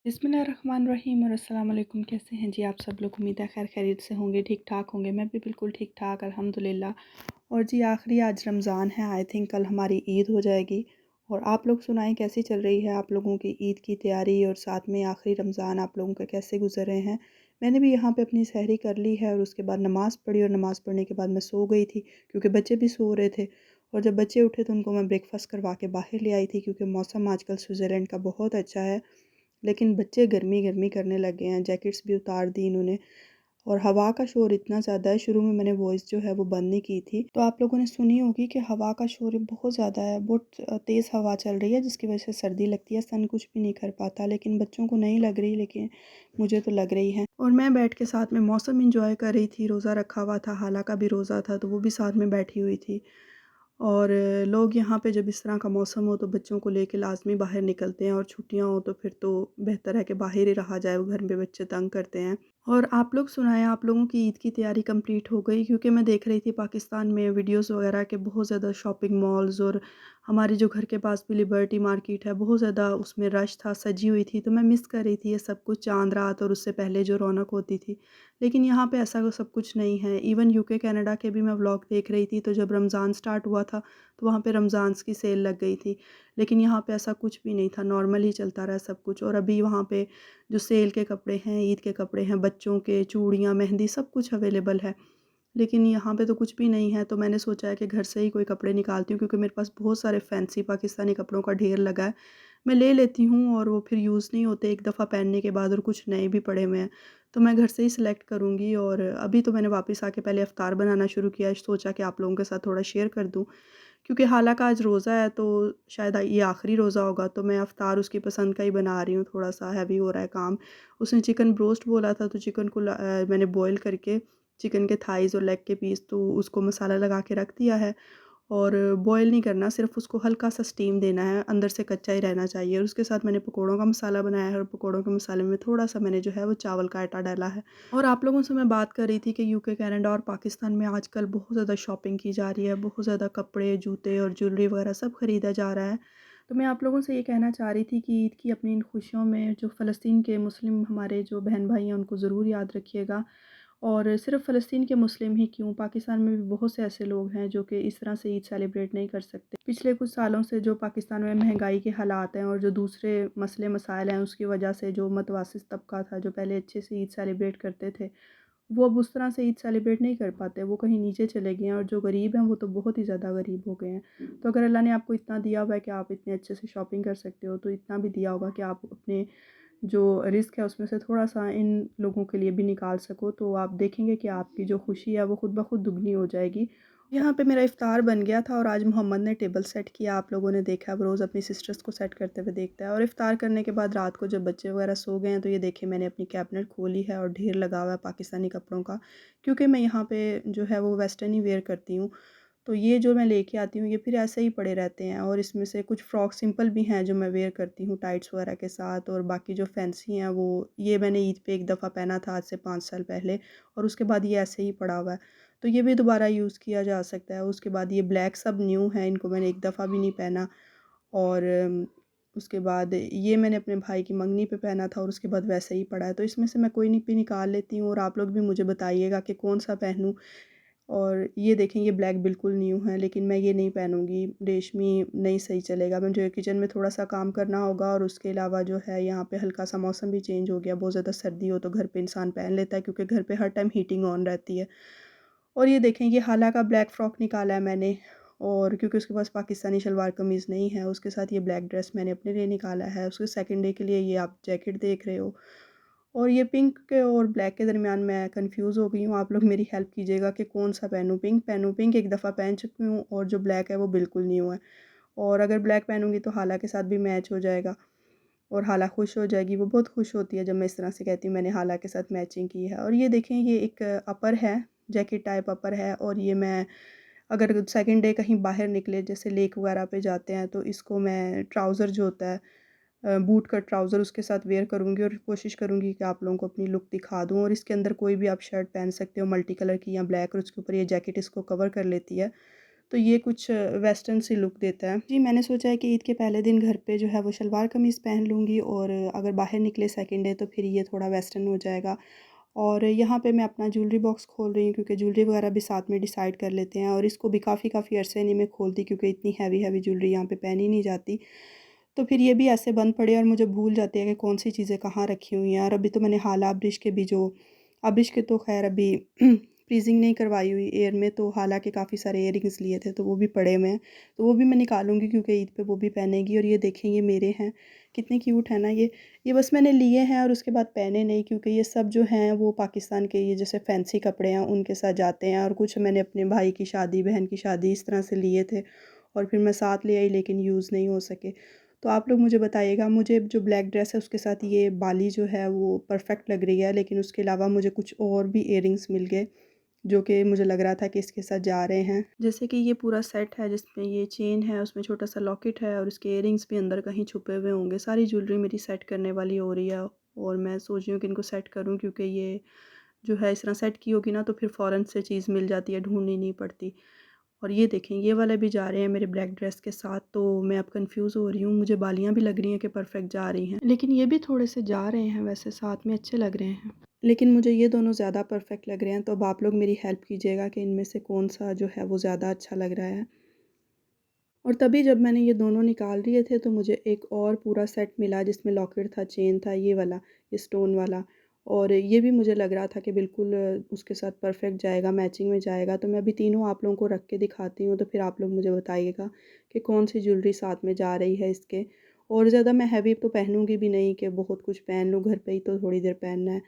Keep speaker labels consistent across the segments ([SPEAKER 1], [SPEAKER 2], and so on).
[SPEAKER 1] बिस्मिल्लाहिर्रहमानिर्रहीम और अस्सलाम वालेकुम। कैसे हैं जी आप सब लोग? उम्मीद है खैर खैरियत से होंगे, ठीक ठाक होंगे। मैं भी बिल्कुल ठीक ठाक अल्हम्दुलिल्लाह। और जी आखिरी आज रमज़ान है, आई थिंक कल हमारी ईद हो जाएगी। और आप लोग सुनाएं कैसी चल रही है आप लोगों की ईद की तैयारी, और साथ में आखिरी रमज़ान आप लोगों के कैसे गुजर रहे हैं। मैंने भी यहाँ पे अपनी सहरी कर ली है और उसके बाद नमाज़ पढ़ी, और नमाज़ पढ़ने के बाद मैं सो गई थी क्योंकि बच्चे भी सो रहे थे। और जब बच्चे उठे तो उनको मैं ब्रेकफास्ट करवा के बाहर ले आई थी, क्योंकि मौसम आजकल स्विट्ज़रलैंड का बहुत अच्छा है। लेकिन बच्चे गर्मी गर्मी करने लगे हैं, जैकेट्स भी उतार दी इन्होंने। और हवा का शोर इतना ज़्यादा है, शुरू में मैंने वॉइस जो है वो बंद नहीं की थी, तो आप लोगों ने सुनी होगी कि हवा का शोर बहुत ज़्यादा है, बहुत तेज़ हवा चल रही है, जिसकी वजह से सर्दी लगती है। सन कुछ भी नहीं कर पाता, लेकिन बच्चों को नहीं लग रही, लेकिन मुझे तो लग रही है। और मैं बैठ के साथ में मौसम इंजॉय कर रही थी, रोज़ा रखा हुआ था, हाला का भी रोज़ा था, तो वो भी साथ में बैठी हुई थी। और लोग यहाँ पे जब इस तरह का मौसम हो तो बच्चों को लेके लाज़मी बाहर निकलते हैं, और छुट्टियाँ हो तो फिर तो बेहतर है कि बाहर ही रहा जाए, वो घर में बच्चे तंग करते हैं। और आप लोग सुनाएं, आप लोगों की ईद की तैयारी कंप्लीट हो गई? क्योंकि मैं देख रही थी पाकिस्तान में वीडियोस वगैरह के, बहुत ज़्यादा शॉपिंग मॉल्स, और हमारे जो घर के पास भी लिबर्टी मार्केट है, बहुत ज़्यादा उसमें रश था, सजी हुई थी, तो मैं मिस कर रही थी ये सब कुछ, चांद रात और उससे पहले जो रौनक होती थी। लेकिन यहाँ पे ऐसा सब कुछ नहीं है। इवन यूके कनाडा के भी मैं व्लॉग देख रही थी, तो जब रमज़ान स्टार्ट हुआ था तो वहाँ पे रमज़ान्स की सेल लग गई थी। लेकिन यहाँ पे ऐसा कुछ भी नहीं था, नॉर्मल ही चलता रहा सब कुछ। और अभी वहाँ पे जो सेल के कपड़े हैं, ईद के कपड़े हैं, बच्चों के चूड़ियाँ, मेहंदी, सब कुछ अवेलेबल है। लेकिन यहाँ पे तो कुछ भी नहीं है, तो मैंने सोचा है कि घर से ही कोई कपड़े निकालती हूँ, क्योंकि मेरे पास बहुत सारे फैंसी पाकिस्तानी कपड़ों का ढेर लगा है। मैं ले लेती हूँ और वो फिर यूज़ नहीं होते एक दफ़ा पहनने के बाद, और कुछ नए भी पड़े हुए हैं। तो मैं घर से ही सिलेक्ट करूँगी। और अभी तो मैंने वापस आके पहले इफ्तार बनाना शुरू किया है, सोचा कि आप लोगों के साथ थोड़ा शेयर कर दूँ। क्योंकि हालाँकि आज रोज़ा है, तो शायद ये आखिरी रोज़ा होगा, तो मैं इफ्तार उसकी पसंद का ही बना रही हूँ, थोड़ा-सा हैवी हो रहा है काम। उसने चिकन ब्रोस्ट बोला था, तो चिकन को मैंने बॉयल करके चिकन के थाइज़ और लेग के पीस, तो उसको मसाला लगा के रख दिया है। और बॉयल नहीं करना, सिर्फ़ उसको हल्का-सा स्टीम देना है, अंदर से कच्चा ही रहना चाहिए। और उसके साथ मैंने पकौड़ों का मसाला बनाया है, और पकौड़ों के मसाले में थोड़ा-सा मैंने जो है वो चावल का आटा डाला है। और आप लोगों से मैं बात कर रही थी कि यूके, कनाडा और पाकिस्तान में आजकल बहुत ज़्यादा शॉपिंग की जा रही है, बहुत ज़्यादा कपड़े, जूते और ज्वेलरी वगैरह सब खरीदा जा रहा है। तो मैं आप लोगों से ये कहना चाह रही थी कि ईद की अपनी इन खुशियों में जो फ़लस्तीन के मुस्लिम हमारे जो बहन-भाई हैं, उनको ज़रूर याद रखिएगा। और सिर्फ़ फ़लस्तीन के मुस्लिम ही क्यों, पाकिस्तान में भी बहुत से ऐसे लोग हैं जो कि इस तरह से ईद सेलिब्रेट नहीं कर सकते। पिछले कुछ सालों से जो पाकिस्तान में महंगाई के हालात हैं, और जो दूसरे मसले मसाइल हैं, उसकी वजह से जो मतवसत तबका था, जो पहले अच्छे से ईद सेलिब्रेट करते थे, वो अब उस तरह से ईद सेलिब्रेट नहीं कर पाते, वो कहीं नीचे चले गए हैं। और जो गरीब हैं वो तो बहुत ही ज़्यादा गरीब हो गए हैं। तो अगर अल्लाह ने आपको इतना दिया हुआ है कि आप इतने अच्छे से शॉपिंग कर सकते हो, तो इतना भी दिया होगा कि आप अपने जो रिस्क है उसमें से थोड़ा-सा इन लोगों के लिए भी निकाल सको, तो आप देखेंगे कि आपकी जो खुशी है वो खुद ब खुद दुगनी हो जाएगी। यहाँ पे मेरा इफ़्तार बन गया था, और आज मोहम्मद ने टेबल सेट किया, आप लोगों ने देखा, वो रोज़ अपनी सिस्टर्स को सेट करते हुए देखता है। और इफ़्तार करने के बाद रात को जब बच्चे वगैरह सो गए हैं, तो ये देखिए मैंने अपनी कैबिनेट खोली है, और ढेर लगा हुआ है पाकिस्तानी कपड़ों का, क्योंकि मैं यहाँ पे जो है वो वेस्टर्न ही वेयर करती हूँ। तो ये जो मैं लेके आती हूँ, ये फिर ऐसे ही पड़े रहते हैं। और इसमें से कुछ फ्रॉक सिंपल भी हैं जो मैं वेयर करती हूँ टाइट्स वगैरह के साथ, और बाकी जो फैंसी हैं वो ये मैंने ईद पे एक दफ़ा पहना था आज से 5 साल पहले, और उसके बाद ये ऐसे ही पड़ा हुआ है। तो ये भी दोबारा यूज़ किया जा सकता है। उसके बाद ये ब्लैक सब न्यू हैं, इनको मैंने एक दफ़ा भी नहीं पहना। और उसके बाद ये मैंने अपने भाई की मंगनी पे पहना था, और उसके बाद वैसे ही पड़ा है। तो इसमें से मैं कोई नहीं भी निकाल लेती हूँ, और आप लोग भी मुझे बताइएगा कि कौन-सा पहनूँ। और ये देखें, ये ब्लैक बिल्कुल न्यू है, लेकिन मैं ये नहीं पहनूँगी, रेशमी नहीं सही चलेगा। मुझे किचन में थोड़ा-सा काम करना होगा, और उसके अलावा जो है यहाँ पे हल्का-सा मौसम भी चेंज हो गया, बहुत ज़्यादा सर्दी हो तो घर पे इंसान पहन लेता है, क्योंकि घर पे हर टाइम हीटिंग ऑन रहती है। और ये देखें, ये हाला का ब्लैक फ़्रॉक निकाला है मैंने, और क्योंकि उसके पास पाकिस्तानी शलवार कमीज़ नहीं है, उसके साथ ये ब्लैक ड्रेस मैंने अपने लिए निकाला है। उसके सेकंड डे के लिए ये आप जैकेट देख रहे हो। और ये पिंक के और ब्लैक के दरमियान मैं कन्फ्यूज़ हो गई हूँ, आप लोग मेरी हेल्प कीजिएगा कि कौन-सा पहनूँ? पिंक पहनूँ? पिंक एक दफ़ा पहन चुकी हूँ, और जो ब्लैक है वो बिल्कुल न्यू है। और अगर ब्लैक पहनूँगी तो हाला के साथ भी मैच हो जाएगा, और हाला खुश हो जाएगी, वो बहुत खुश होती है जब मैं इस तरह से कहती हूँ मैंने हाला के साथ मैचिंग की है। और ये देखें, ये एक अपर है, जैकेट टाइप अपर है, और ये मैं अगर सेकंड डे कहीं बाहर निकले, जैसे लेक वगैरह पे जाते हैं, तो इसको मैं ट्राउज़र जो होता है, बूट कट ट्राउज़र, उसके साथ वेयर करूँगी, और कोशिश करूँगी कि आप लोगों को अपनी लुक दिखा दूँ। और इसके अंदर कोई भी आप शर्ट पहन सकते हो मल्टी कलर की या ब्लैक, और उसके ऊपर ये जैकेट इसको कवर कर लेती है। तो ये कुछ वेस्टर्न सी लुक देता है। जी, मैंने सोचा है कि ईद के पहले दिन घर पे जो है वो शलवार कमीज़ पहन लूँगी और अगर बाहर निकले सेकंड डे तो फिर ये थोड़ा वेस्टर्न हो जाएगा। और यहाँ पे मैं अपना ज्वेलरी बॉक्स खोल रही हूँ क्योंकि ज्वेलरी वगैरह भी साथ में डिसाइड कर लेते हैं, और इसको भी काफ़ी अरसे नहीं मैं खोलती क्योंकि इतनी हैवी ज्वेलरी यहाँ पे पहनी नहीं जाती। तो फिर ये भी ऐसे बंद पड़े और मुझे भूल जाती है कि कौन सी चीज़ें कहाँ रखी हुई हैं। और अभी तो मैंने हाला अब्रिश के भी जो अब्रिश के तो ख़ैर अभी फ्रीज़िंग नहीं करवाई हुई एयर में, तो हाला के काफ़ी सारे इयररिंग्स लिए थे तो वो भी पड़े हुए हैं। तो वो भी मैं निकालूँगी क्योंकि ईद पे वो भी पहनेगी। और ये देखें ये मेरे हैं, कितने क्यूट है ना ये। ये बस मैंने लिए हैं और उसके बाद पहने नहीं क्योंकि ये सब जो हैं वो पाकिस्तान के ये जैसे फैंसी कपड़े हैं उनके साथ जाते हैं, और कुछ मैंने अपने भाई की शादी, बहन की शादी इस तरह से लिए थे और फिर मैं साथ ले आई लेकिन यूज़ नहीं हो सके। तो आप लोग मुझे बताइएगा, मुझे जो ब्लैक ड्रेस है उसके साथ ये बाली जो है वो परफ़ेक्ट लग रही है, लेकिन उसके अलावा मुझे कुछ और भी इयररिंग्स मिल गए जो कि मुझे लग रहा था कि इसके साथ जा रहे हैं। जैसे कि ये पूरा सेट है जिसमें ये चेन है, उसमें छोटा-सा लॉकेट है और इसके इयररिंग्स भी अंदर कहीं छुपे हुए होंगे। सारी ज्वेलरी मेरी सेट करने वाली हो रही है और मैं सोच रही हूँ कि इनको सेट करूँ क्योंकि ये जो है इस तरह सेट की होगी ना तो फिर फ़ौरन से चीज़ मिल जाती है, ढूँढनी नहीं पड़ती। और ये देखें ये वाले भी जा रहे हैं मेरे ब्लैक ड्रेस के साथ, तो मैं अब कन्फ्यूज़ हो रही हूँ। मुझे बालियाँ भी लग रही हैं कि परफ़ेक्ट जा रही हैं, लेकिन ये भी थोड़े से जा रहे हैं, वैसे साथ में अच्छे लग रहे हैं। लेकिन मुझे ये दोनों ज़्यादा परफ़ेक्ट लग रहे हैं, तो अब आप लोग मेरी हेल्प कीजिएगा कि इनमें से कौन-सा जो है वो ज़्यादा अच्छा लग रहा है। और तभी जब मैंने ये दोनों निकाल लिए थे तो मुझे एक और पूरा सेट मिला जिसमें लॉकेट था, चेन था, ये वाला, ये स्टोन वाला। और ये भी मुझे लग रहा था कि बिल्कुल उसके साथ परफ़ेक्ट जाएगा, मैचिंग में जाएगा। तो मैं अभी तीनों आप लोगों को रख के दिखाती हूँ, तो फिर आप लोग मुझे बताइएगा कि कौन-सी ज्वेलरी साथ में जा रही है इसके। और ज़्यादा मैं हैवी तो पहनूँगी भी नहीं कि बहुत कुछ पहन लूँ, घर पे ही तो थोड़ी देर पहनना है।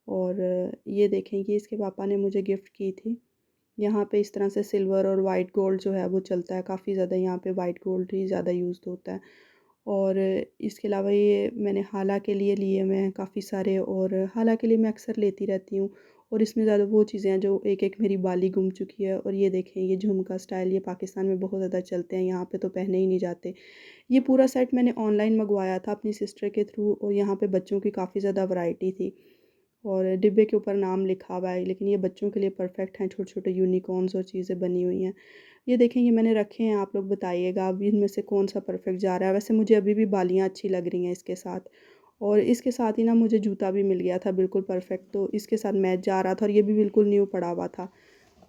[SPEAKER 1] और ये देखें ये इसके पापा ने मुझे गिफ्ट की थी। यहाँ पे इस तरह से सिल्वर और वाइट गोल्ड जो है वो चलता है काफ़ी ज़्यादा, यहाँ पे वाइट गोल्ड ही ज़्यादा यूज़ होता है। और इसके अलावा ये मैंने हाला के लिए हुए हैं काफ़ी सारे, और हाला के लिए मैं अक्सर लेती रहती हूँ। और इसमें ज़्यादा वो चीज़ें हैं जो एक-एक मेरी बाली गुम चुकी है। और ये देखें ये झुमका स्टाइल ये पाकिस्तान में बहुत ज़्यादा चलते हैं, यहाँ पे तो पहने ही नहीं जाते। ये पूरा सेट मैंने ऑनलाइन मंगवाया था अपनी सिस्टर के थ्रू, और यहाँ पे बच्चों की काफ़ी ज़्यादा वैरायटी थी और डिब्बे के ऊपर नाम लिखा हुआ है, लेकिन ये बच्चों के लिए परफेक्ट हैं, छोटे-छोटे यूनिकॉर्न्स और चीज़ें बनी हुई हैं। ये देखें ये मैंने रखे हैं, आप लोग बताइएगा अभी इनमें से कौन-सा परफेक्ट जा रहा है। वैसे मुझे अभी भी बालियाँ अच्छी लग रही हैं इसके साथ, और इसके साथ ही ना मुझे जूता भी मिल गया था बिल्कुल परफेक्ट, तो इसके साथ मैच जा रहा था और ये भी बिल्कुल न्यू पड़ा हुआ था।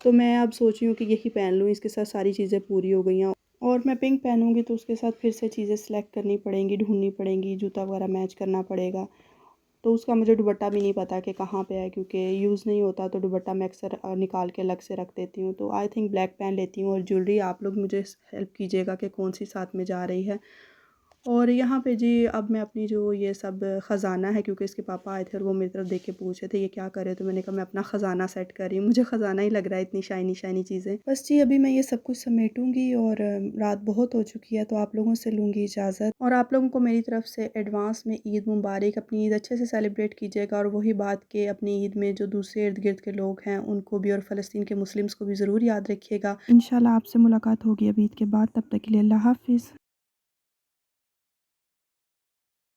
[SPEAKER 1] तो मैं अब सोच रही हूँ कि यही पहन लूँ, इसके साथ सारी चीज़ें पूरी हो गई हैं। और मैं पिंक पहनूँगी तो उसके साथ फिर से चीज़ें सेलेक्ट करनी पड़ेंगी, ढूँढनी पड़ेंगी, जूता वगैरह मैच करना पड़ेगा। तो उसका मुझे दुपट्टा भी नहीं पता कि कहाँ पे है क्योंकि यूज़ नहीं होता, तो दुपट्टा मैं अक्सर निकाल के अलग से रख देती हूँ। तो आई थिंक ब्लैक पहन लेती हूँ। और ज्वेलरी आप लोग मुझे हेल्प कीजिएगा कि कौन-सी साथ में जा रही है। और यहाँ पे जी अब मैं अपनी जो ये सब ख़ज़ाना है, क्योंकि इसके पापा आए थे और वो मेरी तरफ देख के पूछ रहे थे ये क्या कर रहे हो? तो मैंने कहा मैं अपना ख़ज़ाना सेट कर रही हूँ, मुझे ख़ज़ाना ही लग रहा है, इतनी शाइनी चीज़ें। बस जी अभी मैं ये सब कुछ समेटूँगी और रात बहुत हो चुकी है तो आप लोगों से लूँगी इजाज़त। और आप लोगों को मेरी तरफ से एडवांस में ईद मुबारक। अपनी ईद अच्छे से सेलिब्रेट कीजिएगा, और वही बात कि अपनी ईद में जो दूसरे इर्द-गिर्द के लोग हैं उनको भी और फ़लस्तीन के मुस्लिम्स को भी ज़रूर याद रखिएगा। इंशाल्लाह आपसे मुलाकात होगी अब ईद के बाद, तब तक के लिए अल्लाह हाफ़िज़।